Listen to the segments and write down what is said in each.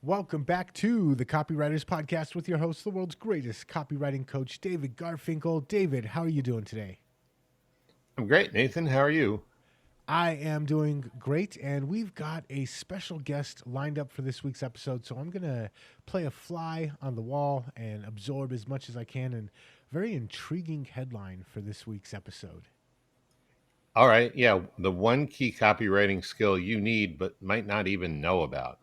Welcome back to the Copywriters Podcast with your host, the world's greatest copywriting coach, David Garfinkel. David, how are you doing today? I'm great, Nathan. How are you? I am doing great, and we've got a special guest lined up for this week's episode, so I'm going to play a fly on the wall and absorb as much as I can, and very intriguing headline for this week's episode. All right. Yeah, the one key copywriting skill you need but might not even know about.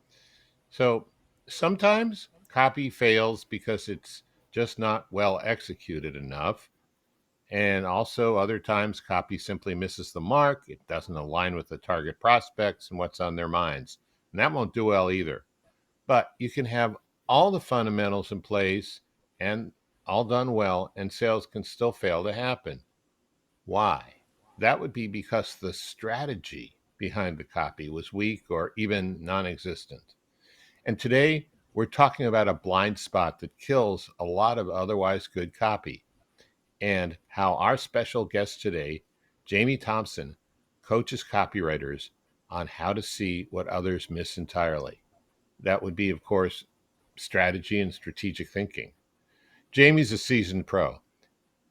So sometimes copy fails because it's just not well executed enough. And also, other times, copy simply misses the mark. It doesn't align with the target prospects and what's on their minds. And that won't do well either. But you can have all the fundamentals in place and all done well, and sales can still fail to happen. Why? That would be because the strategy behind the copy was weak or even non existent. And today, we're talking about a blind spot that kills a lot of otherwise good copy, and how our special guest today, Jamie Thompson, coaches copywriters on how to see what others miss entirely. That would be, of course, strategy and strategic thinking. Jamie's a seasoned pro.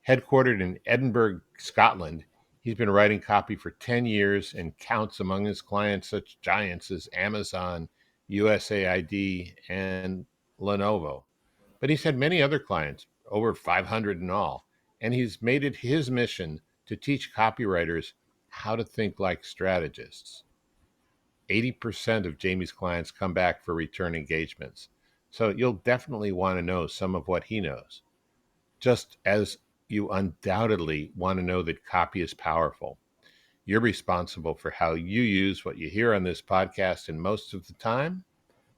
Headquartered in Edinburgh, Scotland, he's been writing copy for 10 years and counts among his clients such giants as Amazon, USAID, and Lenovo. But he's had many other clients, over 500 in all, and he's made it his mission to teach copywriters how to think like strategists. 80% of Jamie's clients come back for return engagements. So you'll definitely want to know some of what he knows, just as you undoubtedly want to know that copy is powerful. You're responsible for how you use what you hear on this podcast, and most of the time,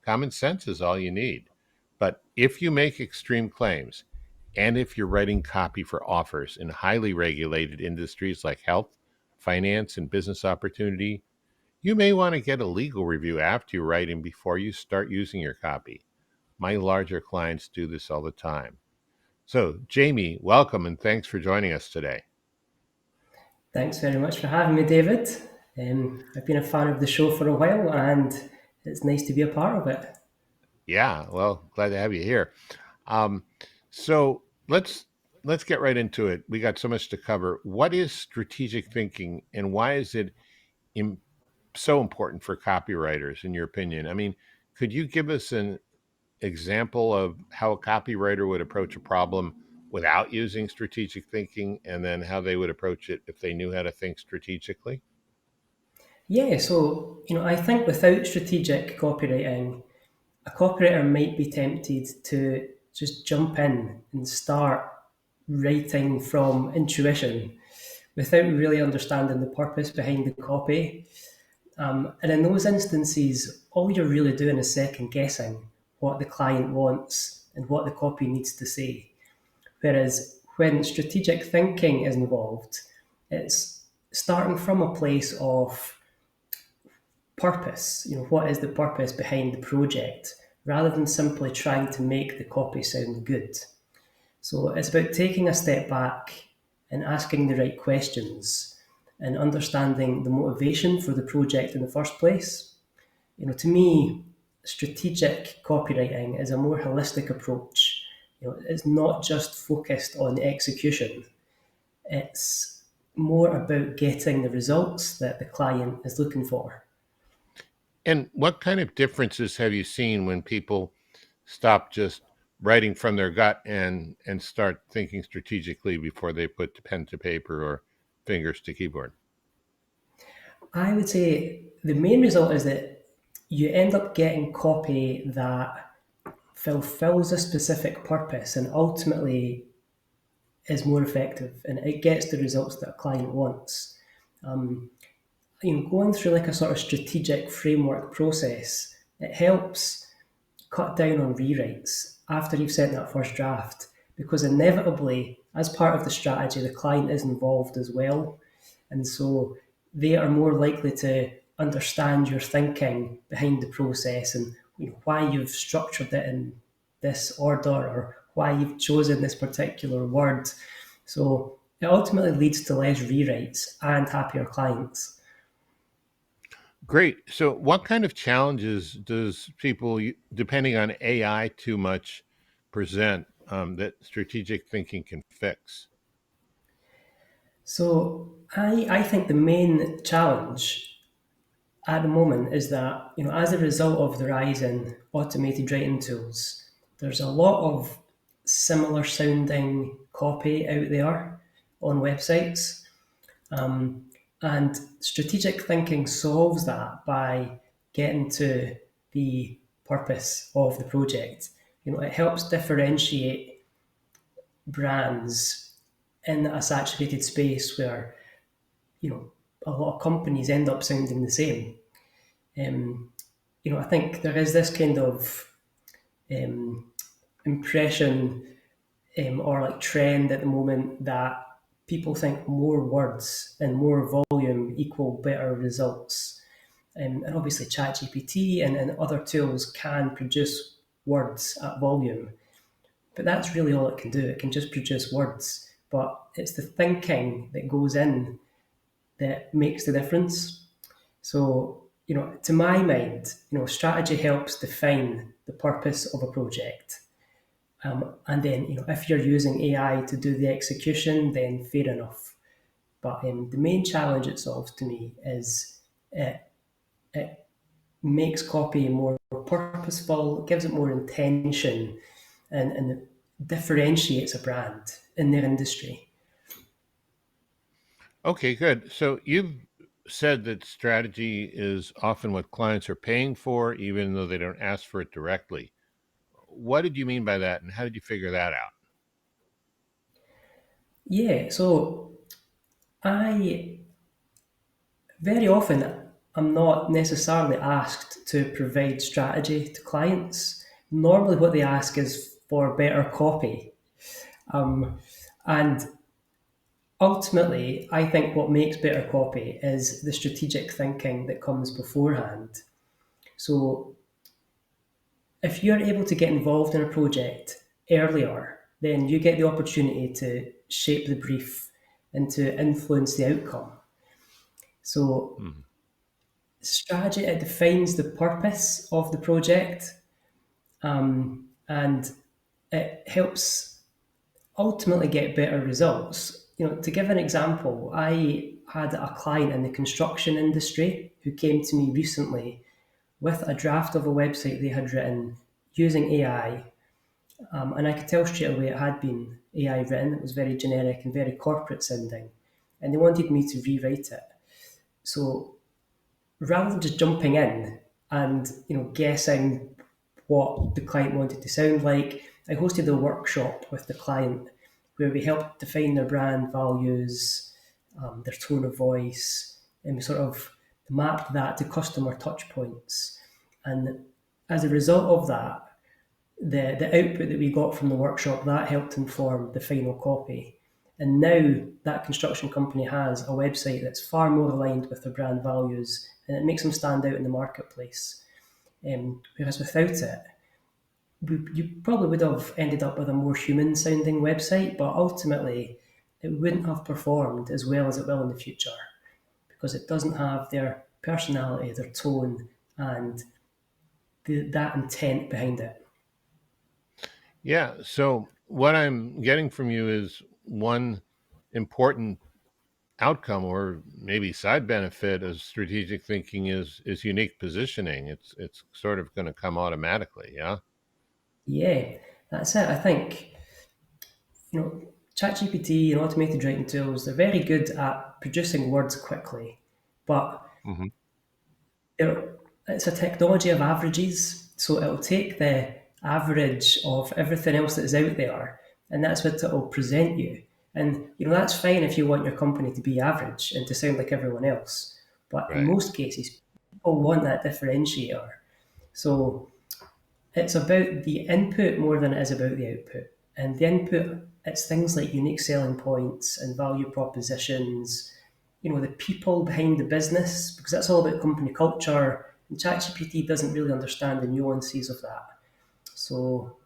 common sense is all you need. But if you make extreme claims, and if you're writing copy for offers in highly regulated industries like health, finance, and business opportunity, you may want to get a legal review after you write and before you start using your copy. My larger clients do this all the time. So, Jamie, welcome and thanks for joining us today. Thanks very much for having me, David. I've been a fan of the show for a while, and it's nice to be a part of it. Yeah, well, glad to have you here. Um, so let's get right into it. We got so much to cover. What is strategic thinking, and why is it Im- so important for copywriters, in your opinion? I mean, could you give us an example of how a copywriter would approach a problem without using strategic thinking, and then how they would approach it if they knew how to think strategically? Yeah, so I think without strategic copywriting, a copywriter might be tempted to just jump in and start writing from intuition without really understanding the purpose behind the copy. And in those instances, all you're really doing is second guessing what the client wants and what the copy needs to say. Whereas when strategic thinking is involved, it's starting from a place of purpose. What is the purpose behind the project, rather than simply trying to make the copy sound good. So it's about taking a step back and asking the right questions and understanding the motivation for the project in the first place. To me, strategic copywriting is a more holistic approach. It's not just focused on execution. It's more about getting the results that the client is looking for. And what kind of differences have you seen when people stop just writing from their gut and start thinking strategically before they put pen to paper or fingers to keyboard? I would say the main result is that you end up getting copy that fulfills a specific purpose and ultimately is more effective, and it gets the results that a client wants. Um, Going through like a sort of strategic framework process, it helps cut down on rewrites after you've sent that first draft, because inevitably, as part of the strategy, the client is involved as well. And so they are more likely to understand your thinking behind the process, and why you've structured it in this order, or why you've chosen this particular word. So it ultimately leads to less rewrites and happier clients. Great. So, what kind of challenges does people, depending on AI too much, present that strategic thinking can fix? So I think the main challenge at the moment is that, as a result of the rise in automated writing tools, there's a lot of similar sounding copy out there on websites. And strategic thinking solves that by getting to the purpose of the project. It helps differentiate brands in a saturated space where, a lot of companies end up sounding the same. Um, I think there is this kind of um, impression or like trend at the moment that people think more words and more volume equal better results. And obviously, ChatGPT and other tools can produce words at volume, but that's really all it can do. It can just produce words, but it's the thinking that goes in that makes the difference. So, to my mind, strategy helps define the purpose of a project. And then, if you're using AI to do the execution, then fair enough. But the main challenge it solves to me is it makes copy more purposeful, gives it more intention, and it differentiates a brand in their industry. Okay, good. So, you've said that strategy is often what clients are paying for, even though they don't ask for it directly. What did you mean by that, and how did you figure that out? Yeah, so I very often I'm not necessarily asked to provide strategy to clients. Normally, what they ask is for better copy. Um, and ultimately, I think what makes better copy is the strategic thinking that comes beforehand. So, if you're able to get involved in a project earlier, then you get the opportunity to shape the brief and to influence the outcome. So, Mhm. strategy, it defines the purpose of the project, and it helps ultimately get better results. To give an example, I had a client in the construction industry who came to me recently with a draft of a website they had written using AI. And I could tell straight away it had been AI written. It was very generic and very corporate sounding. And they wanted me to rewrite it. So rather than just jumping in and guessing what the client wanted to sound like, I hosted a workshop with the client where we helped define their brand values, their tone of voice, and we sort of mapped that to customer touch points. And as a result of that, the output that we got from the workshop that helped inform the final copy. And now that construction company has a website that's far more aligned with their brand values, and it makes them stand out in the marketplace. Whereas without it, you probably would have ended up with a more human sounding website, but ultimately it wouldn't have performed as well as it will in the future because it doesn't have their personality, their tone, and that intent behind it. Yeah. So, what I'm getting from you is one important outcome or maybe side benefit of strategic thinking is unique positioning. It's sort of going to come automatically. Yeah. Yeah, that's it. I think ChatGPT and automated writing tools, they're very good at producing words quickly, but Hmm. it's a technology of averages. So it'll take the average of everything else that is out there, and that's what it will present you. And that's fine if you want your company to be average and to sound like everyone else. But in Right. most cases, people want that differentiator. So it's about the input more than it is about the output. And the input, it's things like unique selling points and value propositions, the people behind the business, because that's all about company culture. And ChatGPT doesn't really understand the nuances of that. So,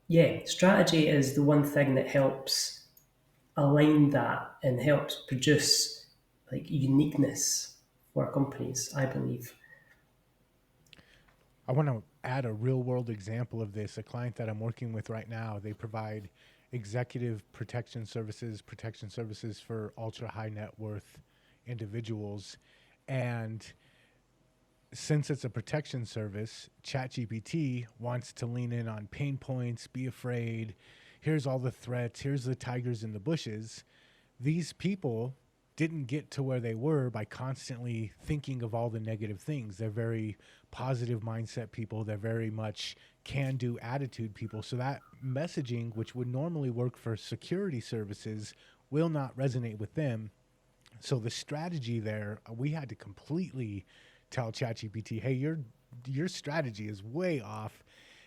yeah, strategy is the one thing that helps align that and helps produce like uniqueness. for companies, I believe. I want to add a real world example of this. A client that I'm working with right now, they provide executive protection services for ultra high net worth individuals. And since it's a protection service, ChatGPT wants to lean in on pain points, be afraid. Here's all the threats, here's the tigers in the bushes. These people didn't get to where they were by constantly thinking of all the negative things. They're very positive mindset people. They're very much can do attitude people. So that messaging, which would normally work for security services, will not resonate with them. So the strategy there, we had to completely tell ChatGPT, hey, your strategy is way off.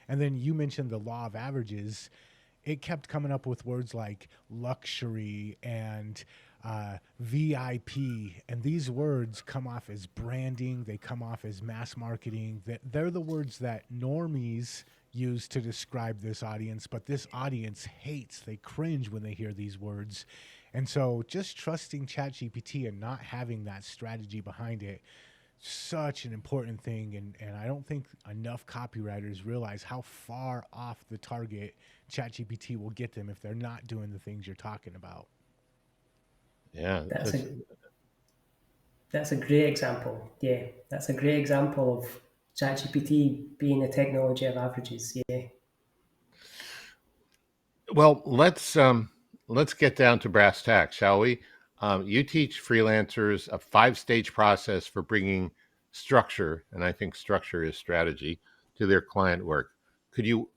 And then you mentioned the law of averages. It kept coming up with words like luxury and VIP, and these words come off as branding. They come off as mass marketing. They're the words that normies use to describe this audience, but this audience hates. They cringe when they hear these words. And so just trusting ChatGPT and not having that strategy behind it, such an important thing. And I don't think enough copywriters realize how far off the target ChatGPT will get them if they're not doing the things you're talking about. Yeah, That's a great example. Yeah, that's a great example of ChatGPT being a technology of averages. Yeah. well, let's get down to brass tacks, shall we? You teach freelancers a 5-stage process for bringing structure, and I think structure is strategy, to their client work. Could you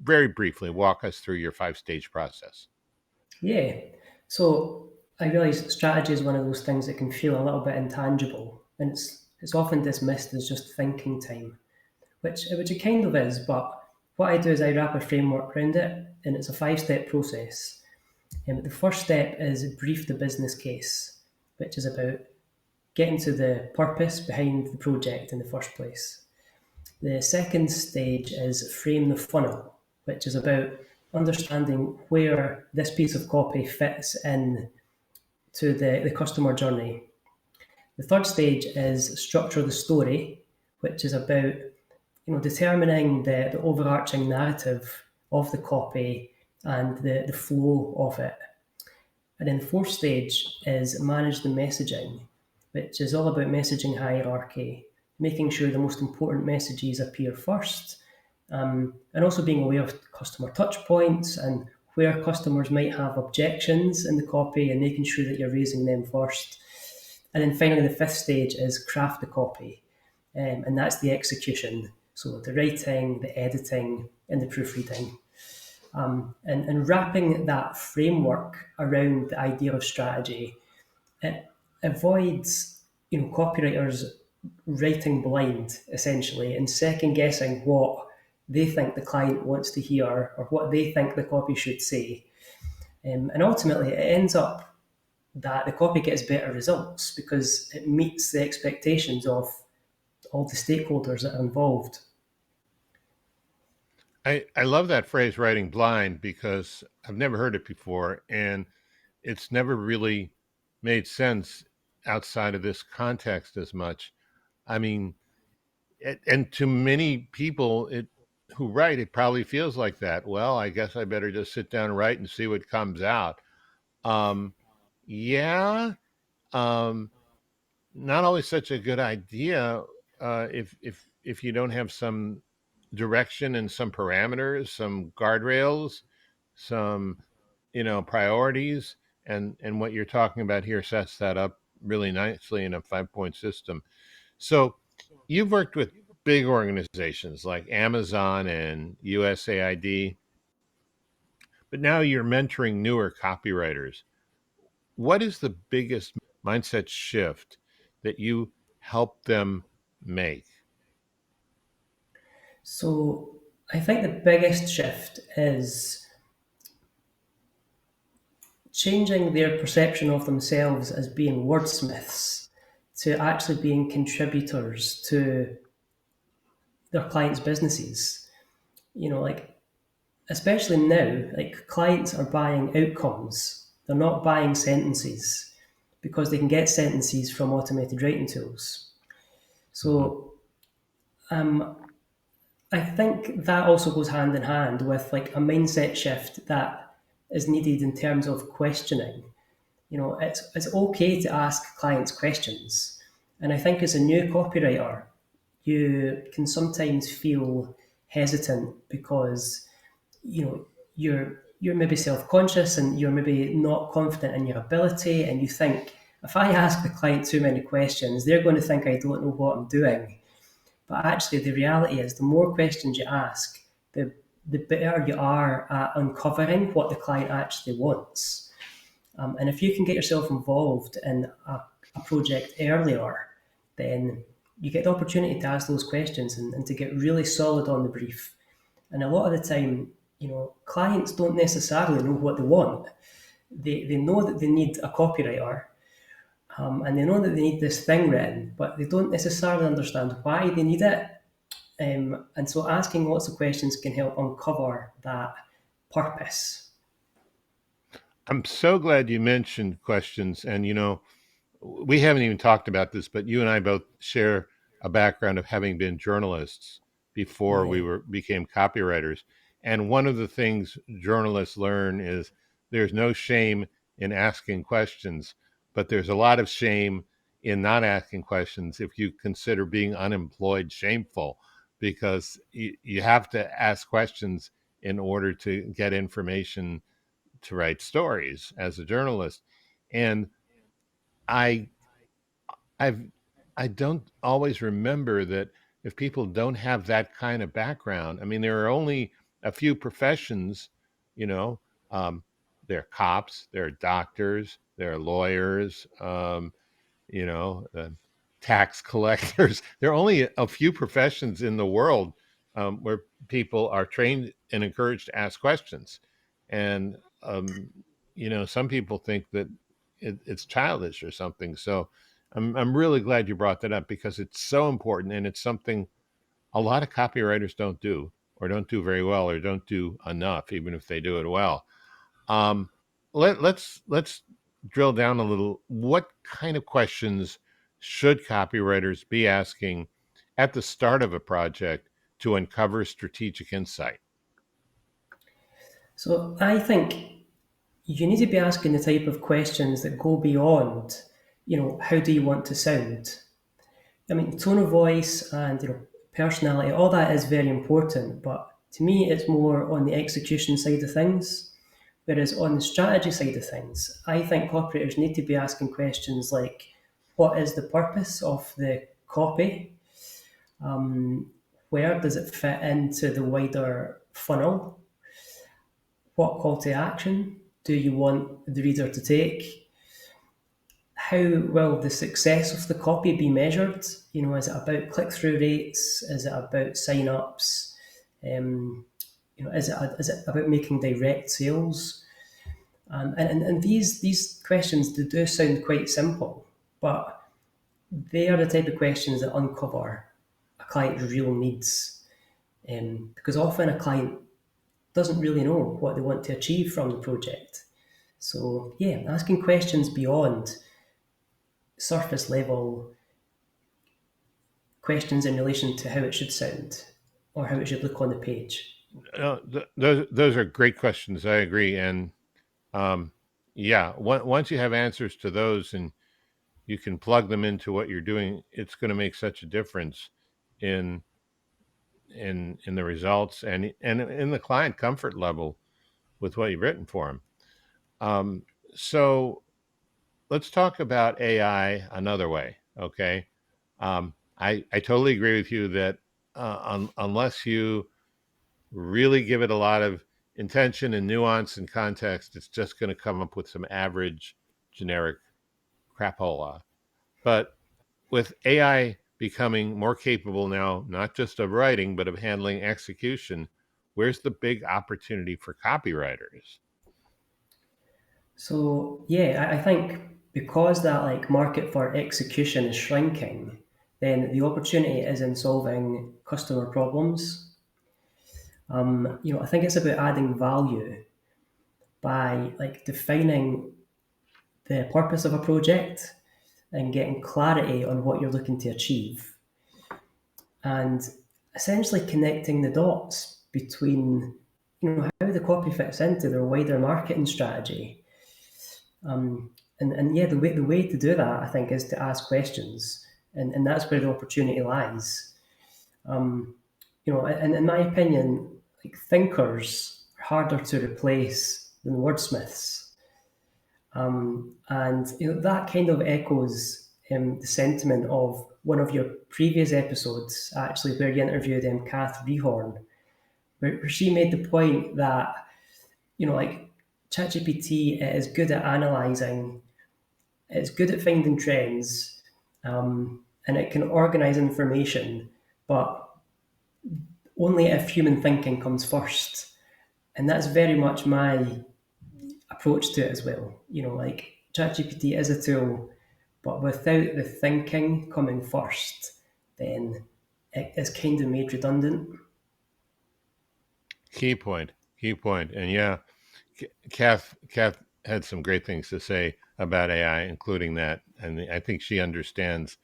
very briefly walk us through your 5-stage process? Yeah. So I realize strategy is one of those things that can feel a little bit intangible, and it's often dismissed as just thinking time, which it kind of is. But what I do is I wrap a framework around it, and it's a 5-step process. The first step is brief the business case, which is about getting to the purpose behind the project in the first place. The second stage is frame the funnel, which is about understanding where this piece of copy fits in to the customer journey. The third stage is structure the story, which is about determining the overarching narrative of the copy and the flow of it. And then the fourth stage is manage the messaging, which is all about messaging hierarchy, making sure the most important messages appear first, and also being aware of customer touch points and where customers might have objections in the copy and making sure that you're raising them first. And then finally, the fifth stage is craft the copy, and that's the execution. So the writing, the editing, and the proofreading. And wrapping that framework around the idea of strategy, it avoids copywriters writing blind essentially and second guessing what they think the client wants to hear or what they think the copy should say. And ultimately, it ends up that the copy gets better results because it meets the expectations of all the stakeholders that are involved. I love that phrase, writing blind, because I've never heard it before, and it's never really made sense outside of this context as much. I mean, and to many people who write, it probably feels like that. Well, I guess I better just sit down and write and see what comes out. Um, yeah, um, not always such a good idea if you don't have some direction and some parameters, some guardrails, some priorities, and what you're talking about here sets that up really nicely in a 5-point system. So you've worked with big organizations like Amazon and USAID, but now you're mentoring newer copywriters. What is the biggest mindset shift that you help them make? So I think the biggest shift is changing their perception of themselves as being wordsmiths to actually being contributors to their clients' businesses. Like especially now, like clients are buying outcomes. They're not buying sentences. because they can get sentences from automated writing tools. So I think that also goes hand in hand with like a mindset shift that is needed in terms of questioning. It's okay to ask clients questions. And I think as a new copywriter, you can sometimes feel hesitant because you're maybe self-conscious and you're maybe not confident in your ability, and you think, if I ask the client too many questions, they're going to think I don't know what I'm doing. But actually, the reality is, the more questions you ask, the better you are at uncovering what the client actually wants. And if you can get yourself involved in a project earlier, then you get the opportunity to ask those questions and to get really solid on the brief. And a lot of the time, clients don't necessarily know what they want. They know that they need a copywriter, and they know that they need this thing written, but they don't necessarily understand why they need it. And so asking lots of questions can help uncover that purpose. I'm so glad you mentioned questions. And, we haven't even talked about this, but you and I both share a background of having been journalists before Yeah. became copywriters. And one of the things journalists learn is there's no shame in asking questions, but there's a lot of shame in not asking questions if you consider being unemployed shameful, because you have to ask questions in order to get information to write stories as a journalist. And I I've I don't always remember that if people don't have that kind of background. I mean, there are only a few professions, you know, um, there are cops, there are doctors, there are lawyers, you know, tax collectors. There are only a few professions in the world where people are trained and encouraged to ask questions. And, some people think that it's childish or something. So I'm really glad you brought that up because it's so important, and it's something a lot of copywriters don't do, or don't do very well, or don't do enough, even if they do it well. Um, let's drill down a little. What kind of questions should copywriters be asking at the start of a project to uncover strategic insight? So I think you need to be asking the type of questions that go beyond, how do you want to sound? I mean, tone of voice and personality, all that is very important. But to me, it's more on the execution side of things. Whereas on the strategy side of things, I think copywriters need to be asking questions like, what is the purpose of the copy? Where does it fit into the wider funnel? What call to action do you want the reader to take? How will the success of the copy be measured? Is it about click-through rates? Is it about sign-ups? Is it about making direct sales? And these questions, they do sound quite simple, but they are the type of questions that uncover a client's real needs. Because often a client doesn't really know what they want to achieve from the project. So yeah, asking questions beyond surface level questions in relation to how it should sound or how it should look on the page. Those are great questions. I agree. And yeah, once you have answers to those and you can plug them into what you're doing, it's going to make such a difference in in the results and in the client comfort level with what you've written for them. So let's talk about AI another way. Okay. I totally agree with you that unless you really give it a lot of intention and nuance and context, it's just going to come up with some average generic crapola. But with AI becoming more capable now, not just of writing, but of handling execution, where's the big opportunity for copywriters? So yeah, I think because that like market for execution is shrinking, then the opportunity is in solving customer problems. I think it's about adding value by like defining the purpose of a project and getting clarity on what you're looking to achieve, and essentially connecting the dots between how the copy fits into their wider marketing strategy. And yeah, the way to do that, I think, is to ask questions, and that's where the opportunity lies. And in my opinion, like, thinkers are harder to replace than wordsmiths. And that kind of echoes the sentiment of one of your previous episodes, actually, where you interviewed Kath Rehorn, where she made the point that like, ChatGPT is good at analyzing, it's good at finding trends, and it can organize information, but only if human thinking comes first. And that's very much my approach to it as well. Like, ChatGPT is a tool, but without the thinking coming first, then it is kind of made redundant. Key point. And yeah, Kath had some great things to say about AI, including that. And I think she understands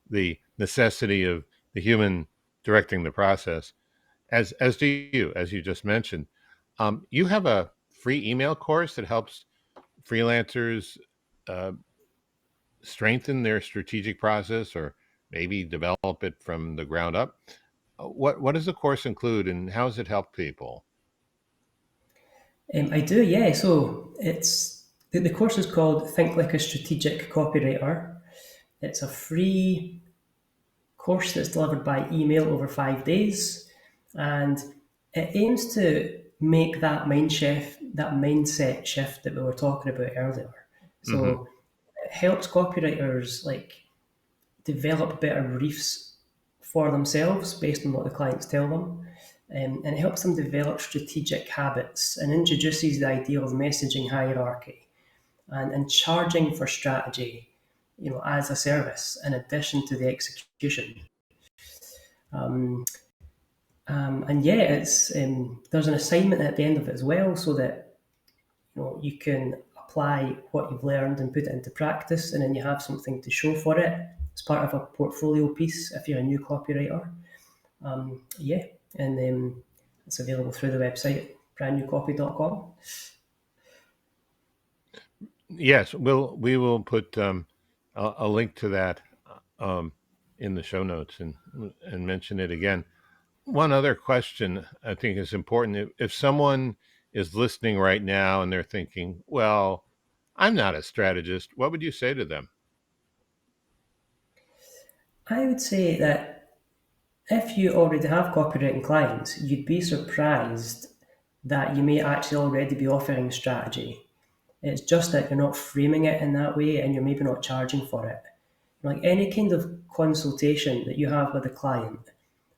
the necessity of the human directing the process, as do you, as you just mentioned. You have a free email course that helps freelancers uh, strengthen their strategic process, or maybe develop it from the ground up. What does the course include, and how does it help people? I do, yeah. So the course is called Think Like a Strategic Copywriter. It's a free course that's delivered by email over 5 days, and it aims to make that mindset shift that we were talking about earlier. Hmm. So it helps copywriters, like, develop better briefs for themselves based on what the clients tell them. And it helps them develop strategic habits and introduces the idea of messaging hierarchy and charging for strategy, as a service in addition to the execution. And yeah, it's there's an assignment at the end of it as well, so that you can apply what you've learned and put it into practice, and then you have something to show for it as part of a portfolio piece if you're a new copywriter. Yeah, and it's available through the website brandnewcopy.com. Yes, we will put a link to that um, in the show notes, and mention it again. One other question I think is important. If someone is listening right now and they're thinking, well, I'm not a strategist, what would you say to them? I would say that if you already have copywriting clients, you'd be surprised that you may actually already be offering strategy. It's just that you're not framing it in that way, and you're maybe not charging for it. Like, any kind of consultation that you have with a client,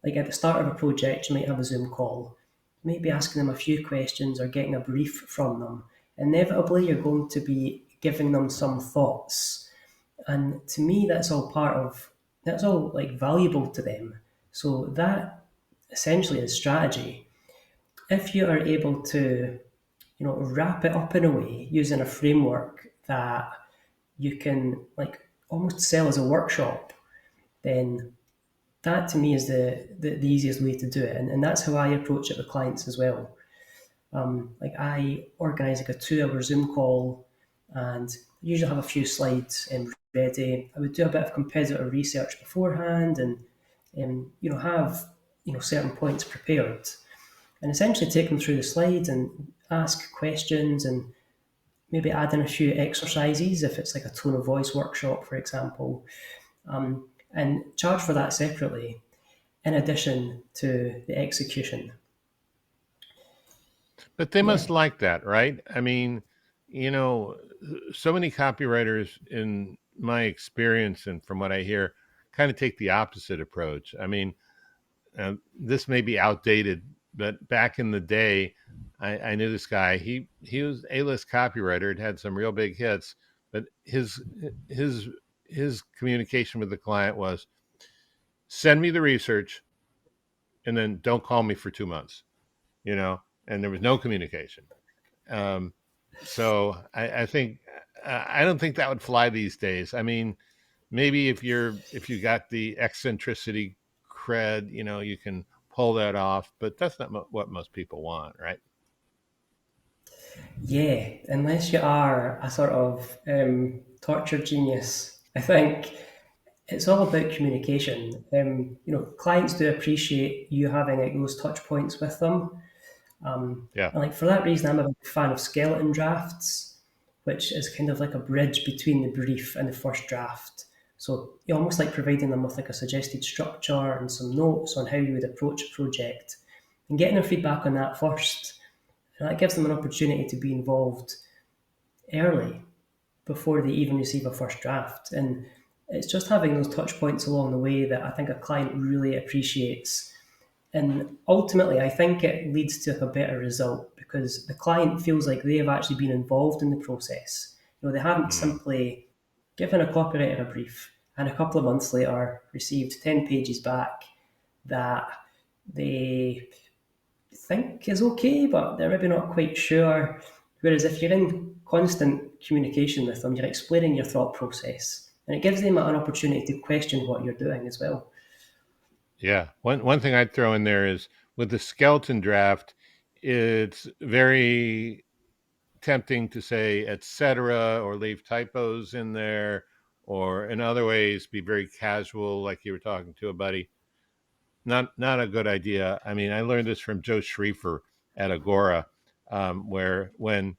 like at the start of a project, you might have a Zoom call, you might be asking them a few questions or getting a brief from them. Inevitably, you're going to be giving them some thoughts. And to me, that's all, like, valuable to them. So that essentially is strategy. If you are able to, wrap it up in a way using a framework that you can, like, almost sell as a workshop, then that to me is the easiest way to do it. And that's how I approach it with clients as well. Like, I organize like a 2 hour Zoom call, and usually have a few slides ready. I would do a bit of competitor research beforehand, and have certain points prepared, and essentially take them through the slides and ask questions, and maybe add in a few exercises if it's like a tone of voice workshop, for example, and charge for that separately in addition to the execution. But they Yeah. must like that, right? I mean, you know, so many copywriters, in my experience and from what I hear, kind of take the opposite approach. I mean, this may be outdated, but back in the day, I knew this guy. He was A-list copywriter. Had some real big hits, but his his communication with the client was, send me the research, and then don't call me for 2 months. You know, and there was no communication. Um, so I think I don't think that would fly these days. I mean, maybe if you got the eccentricity cred, you can pull that off, but that's not what most people want, right? Yeah, unless you are a sort of torture genius, I think it's all about communication. Clients do appreciate you having like those touch points with them. Yeah. And like for that reason, I'm a big fan of skeleton drafts, which is kind of like a bridge between the brief and the first draft. So you almost like providing them with like a suggested structure and some notes on how you would approach a project, and getting their feedback on that first. And that gives them an opportunity to be involved early before they even receive a first draft. And it's just having those touch points along the way that I think a client really appreciates. And ultimately, I think it leads to a better result because the client feels like they have actually been involved in the process. They haven't Mm. simply given a copywriter a brief and a couple of months later received 10 pages back that they think is okay, but they're maybe not quite sure. Whereas if you're in constant communication with them, you're explaining your thought process, and it gives them an opportunity to question what you're doing as well. Yeah. One thing I'd throw in there is with the skeleton draft, it's very tempting to say etc. or leave typos in there, or in other ways be very casual, like you were talking to a buddy. Not a good idea. I mean, I learned this from Joe Schriefer at Agora, where when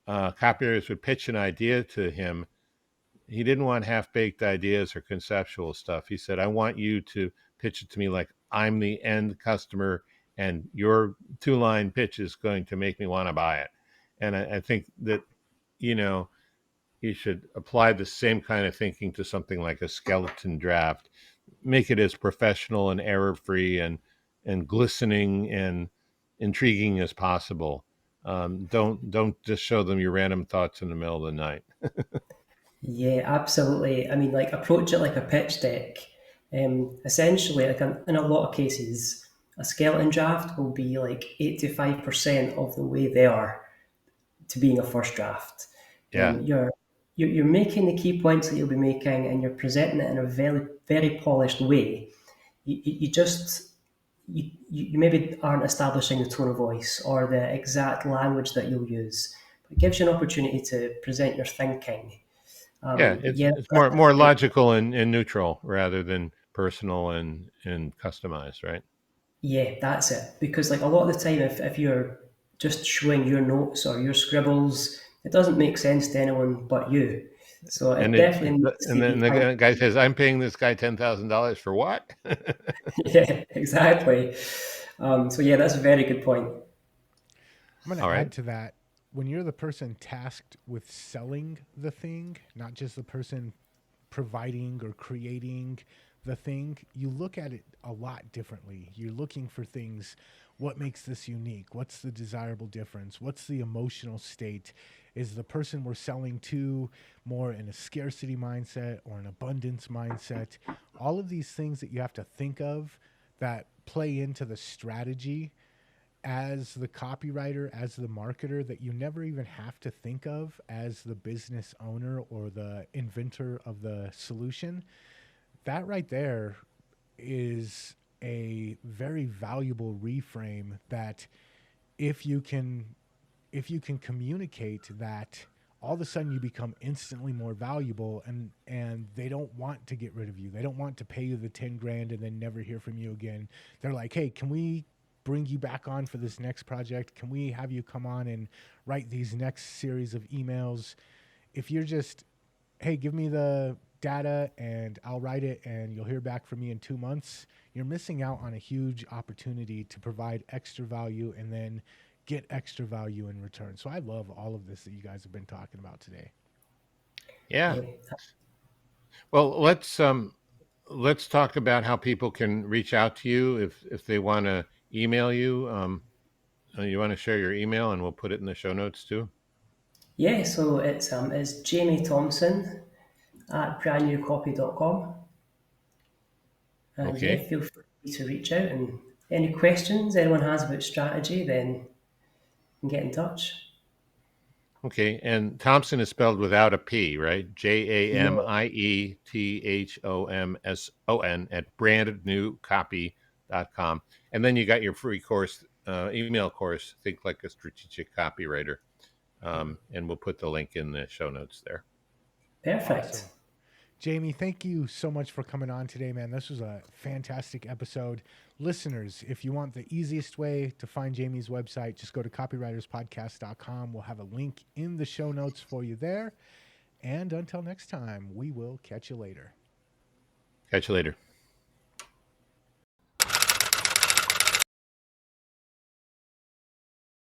copywriters would pitch an idea to him, he didn't want half-baked ideas or conceptual stuff. He said, I want you to pitch it to me like I'm the end customer, and your two-line pitch is going to make me want to buy it. And I think that, you know, you should apply the same kind of thinking to something like a skeleton draft. Make it as professional and error-free and glistening and intriguing as possible. Don't just show them your random thoughts in the middle of the night. Yeah, absolutely. I mean, like approach it like a pitch deck. Essentially, like in a lot of cases, a skeleton draft will be like 85% of the way there to being a first draft. Yeah. You're making the key points that you'll be making, and you're presenting it in a very very polished way. You just you maybe aren't establishing the tone of voice or the exact language that you'll use. But it gives you an opportunity to present your thinking. Yeah, But it's yeah, it's more logical and neutral rather than personal and customized, right? yeah, that's it. Because like a lot of the time, if you're just showing your notes or your scribbles, it doesn't make sense to anyone but you. So And it it definitely needs and to then be the guy says, "I'm paying this guy $10,000 for what?" yeah, exactly. So yeah, that's a very good point. I'm going All to right. add to that. When you're the person tasked with selling the thing, not just the person providing or creating the thing, you look at it a lot differently. You're looking for things. What makes this unique? What's the desirable difference? What's the emotional state? Is the person we're selling to more in a scarcity mindset or an abundance mindset? All of these things that you have to think of that play into the strategy as the copywriter, as the marketer, that you never even have to think of as the business owner or the inventor of the solution. That right there is a very valuable reframe that if you can if you can communicate that, all of a sudden you become instantly more valuable, and they don't want to get rid of you. They don't want to pay you the 10 grand and then never hear from you again. They're like, hey, can we bring you back on for this next project? Can we have you come on and write these next series of emails? If you're just, hey, give me the data and I'll write it and you'll hear back from me in 2 months, you're missing out on a huge opportunity to provide extra value and then get extra value in return. So I love all of this that you guys have been talking about today. Yeah. Yeah, Well, let's talk about how people can reach out to you if they want to email you. You want to share your email, and we'll put it in the show notes too. yeah. So it's Jamie Thompson at brandnewcopy.com, and yeah, Okay. feel free to reach out, and any questions anyone has about strategy, then you can get in touch. Okay, and Thompson is spelled without a P, right? No, JAMIETHOMSON at brandnewcopy.com. And then you got your free course, email course, Think Like a Strategic Copywriter. And we'll put the link in the show notes there. perfect. Awesome. Jamie, thank you so much for coming on today, man. This was a fantastic episode. Listeners, if you want the easiest way to find Jamie's website, just go to copywriterspodcast.com. We'll have a link in the show notes for you there. And until next time, we will catch you later. Catch you later.